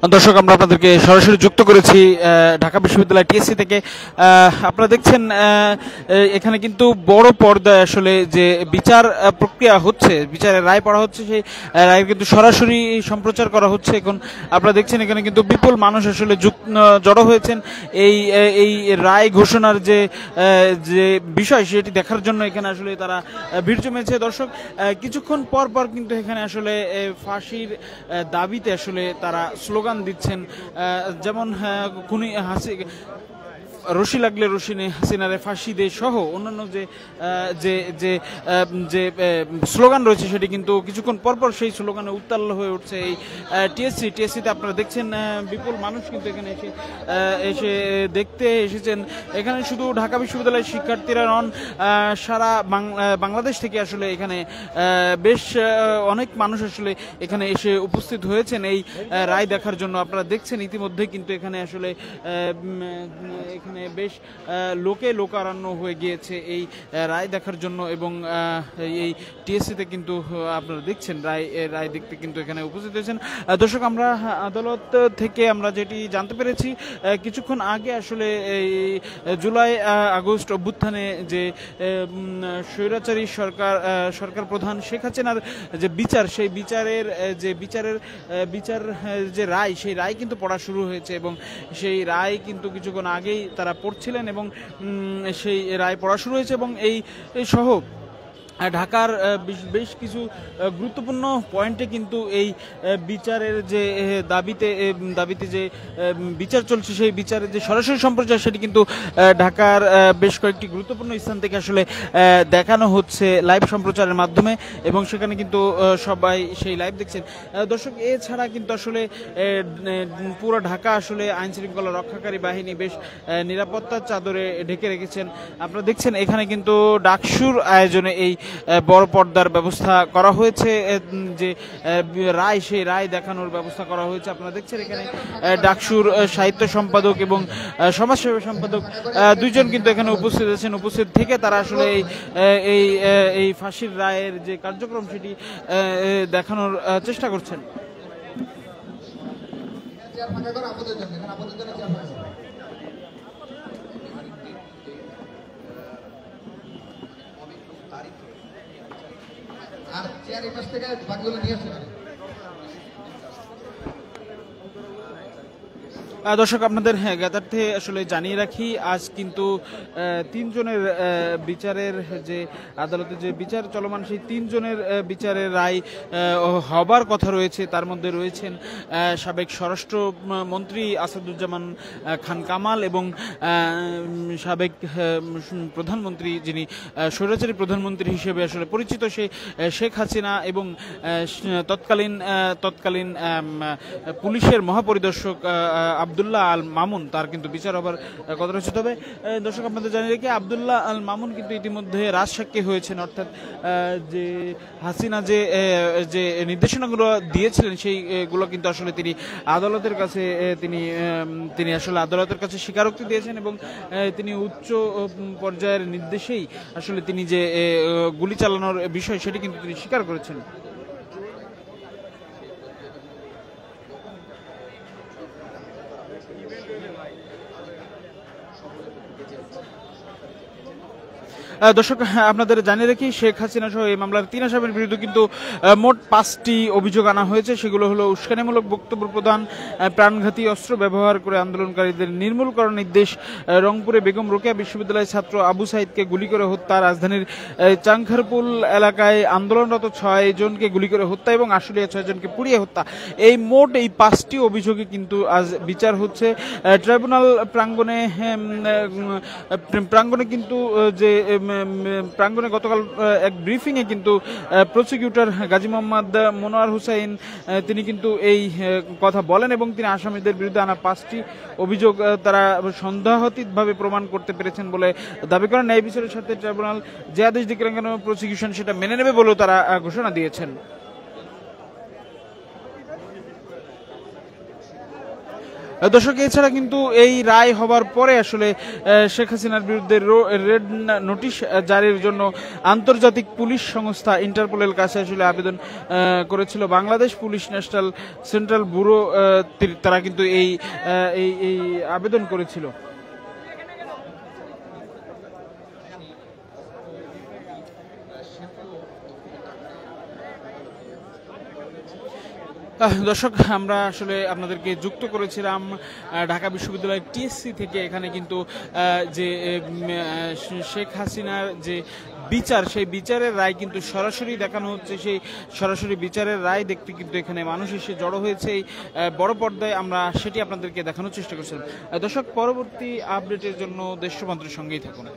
দর্শক, আমরা আপনাদেরকে সরাসরি যুক্ত করেছি ঢাকা বিশ্ববিদ্যালয় টিএসসি থেকে। আপনারা দেখছেন এখানে কিন্তু বড় পর্দায় আসলে যে বিচার প্রক্রিয়া হচ্ছে, বিচারের রায় পড়া হচ্ছে, সেই রায় কিন্তু সরাসরি সম্প্রচার করা হচ্ছে। এখন আপনারা দেখছেন এখানে কিন্তু বিপুল মানুষ আসলে জড়ো হয়েছেন এই রায় ঘোষণার যে বিষয় সেটি দেখার জন্য এখানে আসলে তারা ভিড় জমেছে। দর্শক, কিছুক্ষণ পর পর কিন্তু এখানে আসলে ফাঁসির দাবিতে আসলে তারা স্লোগান দিচ্ছেন, যেমন খুনি রশি লাগলে হাসিনারে ফাঁসি দে সহ অন্যান্য যে স্লোগান রয়েছে সেটি কিন্তু কিছুক্ষণ পরপর সেই স্লোগানে উত্তাল হয়ে উঠছে এই টিএসসিতে। আপনারা দেখছেন বিপুল মানুষ কিন্তু এখানে এসে দেখতে এসেছেন। এখানে শুধু ঢাকা বিশ্ববিদ্যালয়ের শিক্ষার্থীরা নন, সারা বাংলাদেশ থেকে আসলে এখানে বেশ অনেক মানুষ আসলে এখানে এসে উপস্থিত হয়েছেন এই রায় দেখার জন্য। আপনারা দেখছেন ইতিমধ্যে কিন্তু এখানে আসলে এখানে বেশ লোকারণ্য হয়ে গিয়েছে এই রায় দেখার জন্য, এবং এই টিএসসিতে কিন্তু আপনারা দেখছেন রায় দেখতে কিন্তু এখানে উপস্থিত হয়েছেন। দর্শক, আমরা আদালত থেকে আমরা যেটি জানতে পেরেছি, কিছুক্ষণ আগে আসলে এই জুলাই আগস্ট অভ্যুত্থানে যে স্বৈরাচারী সরকার প্রধান শেখ হাসিনার যে বিচার, সেই বিচারের যে রায়, সেই রায় কিন্তু পড়া শুরু হয়েছে, এবং সেই রায় কিন্তু কিছুক্ষণ আগেই তারা পড়ছিলেন এবং সেই রায় পড়া শুরু হয়েছে। এবং এই সহ ঢাকার বেশ কিছু গুরুত্বপূর্ণ পয়েন্টে কিন্তু এই বিচারের যে দাবিতে যে বিচার চলছে, সেই বিচারের যে সরাসরি সম্প্রচার সেটি কিন্তু ঢাকার বেশ কয়েকটি গুরুত্বপূর্ণ স্থান থেকে আসলে দেখানো হচ্ছে লাইভ সম্প্রচারের মাধ্যমে, এবং সেখানে কিন্তু সবাই সেই লাইভ দেখছেন। দর্শক, এছাড়া কিন্তু আসলে পুরো ঢাকা আসলে আইন শৃঙ্খলা রক্ষাকারী বাহিনী বেশ নিরাপত্তার চাদরে ঢেকে রেখেছেন। আপনারা দেখছেন এখানে কিন্তু ডাকসুর আয়োজনে এই বড় পর্দার ব্যবস্থা করা হয়েছে, যে সেই রায় দেখানোর ব্যবস্থা করা হয়েছে। আপনারা দেখছেন এখানে ডাকসুর সাহিত্য সম্পাদক এবং সমাজসেবা সম্পাদক দুইজন কিন্তু এখানে উপস্থিত আছেন। উপস্থিত থেকে তারা আসলে এই ফাঁসির রায়ের যে কার্যক্রম সেটি দেখানোর চেষ্টা করছেন। আর চেয়ার এই পাশ থেকে বাকিগুলো নিয়ে আসতে পারে। দর্শক, আপনাদের জ্ঞাতার্থে আসলে জানিয়ে রাখি, আজ কিন্তু তিনজনের বিচারের যে আদালতে যে বিচার চলমান, সেই তিনজনের বিচারের রায় হবার কথা রয়েছে। তার মধ্যে রয়েছেন সাবেক স্বরাষ্ট্রমন্ত্রী আসাদুজ্জামান খান কামাল এবং সাবেক প্রধানমন্ত্রী, যিনি স্বৈরাচারী প্রধানমন্ত্রী হিসেবে আসলে পরিচিত, শেখ হাসিনা, এবং তৎকালীন পুলিশের মহাপরিদর্শক আব্দুল্লাহ আল মামুন, তার কিন্তু বিচার হবার কথা রয়েছে। তবে দর্শক, আপনাদের জানিয়ে রাখি, আব্দুল্লাহ আল মামুন কিন্তু ইতিমধ্যে রাজসাক্ষী হয়েছেন, অর্থাৎ যে হাসিনা যে নির্দেশনাগুলো দিয়েছিলেন সেইগুলো কিন্তু আসলে তিনি আদালতের কাছে তিনি আসলে আদালতের কাছে স্বীকারোক্তি দিয়েছেন, এবং তিনি উচ্চ পর্যায়ের নির্দেশেই আসলে তিনি যে গুলি চালানোর বিষয় সেটি কিন্তু তিনি স্বীকার করেছেন। দর্শক, আপনাদের জানিয়ে রাখি, শেখ হাসিনা সহ এই মামলার 3 আসামির বিরুদ্ধে কিন্তু মোট 5টি অভিযোগ আনা হয়েছে। সেগুলো হলো উস্কানিমূলক বক্তব্য প্রদান, প্রাণঘাতী অস্ত্র ব্যবহার করে আন্দোলনকারীদের নির্মূল করার নির্দেশ, রংপুরে বেগম রোকেয়া বিশ্ববিদ্যালয়ের ছাত্র আবু সাইদকে গুলি করে হত্যা, রাজধানীর চাংখারপুল এলাকায় আন্দোলনরত 6 জনকে গুলি করে হত্যা, এবং আশুলিয়া 6 জনকে পুড়িয়ে হত্যা। এই মোট 5টি অভিযোগে কিন্তু আজ বিচার হচ্ছে ট্রাইব্যুনাল প্রাঙ্গণে কিন্তু যে প্রাঙ্গণে গতকাল এক ব্রিফিংয়ে কিন্তু প্রসিকিউটর গাজী মোহাম্মদ মনোয়ার হুসাইন তিনি কিন্তু এই কথা বলেন, এবং তিনি আসামিদের বিরুদ্ধে আনা 5টি অভিযোগ তারা সন্দেহাতীতভাবে প্রমাণ করতে পেরেছেন বলে দাবি করেন। ন্যায় বিচারের সাথে ট্রাইব্যুনাল যে আদেশ দিকে কেন প্রসিকিউশন সেটা মেনে নেবে বলেও তারা ঘোষণা দিয়েছেন। দর্শক, এছাড়া কিন্তু এই রায় হবার পরে আসলে শেখ হাসিনার বিরুদ্ধে রেড নোটিশ জারির জন্য আন্তর্জাতিক পুলিশ সংস্থা ইন্টারপোলের কাছে আসলে আবেদন করেছিল Bangladesh police national central bureau. তারা কিন্তু এই আবেদন করেছিল। দর্শক, আমরা আসলে আপনাদেরকে যুক্ত করেছিলাম ঢাকা বিশ্ববিদ্যালয়ের টিএসসি থেকে। এখানে কিন্তু যে শেখ হাসিনার যে বিচার, সেই বিচারের রায় কিন্তু সরাসরি দেখানো হচ্ছে। সেই সরাসরি বিচারের রায় দেখতে কিন্তু এখানে মানুষ এসে জড়ো হয়েছে এই বড় পর্দায়। আমরা সেটি আপনাদেরকে দেখানোর চেষ্টা করছিলাম। দর্শক, পরবর্তী আপডেটের জন্য দেশপ্রান্তের সঙ্গেই থাকুন।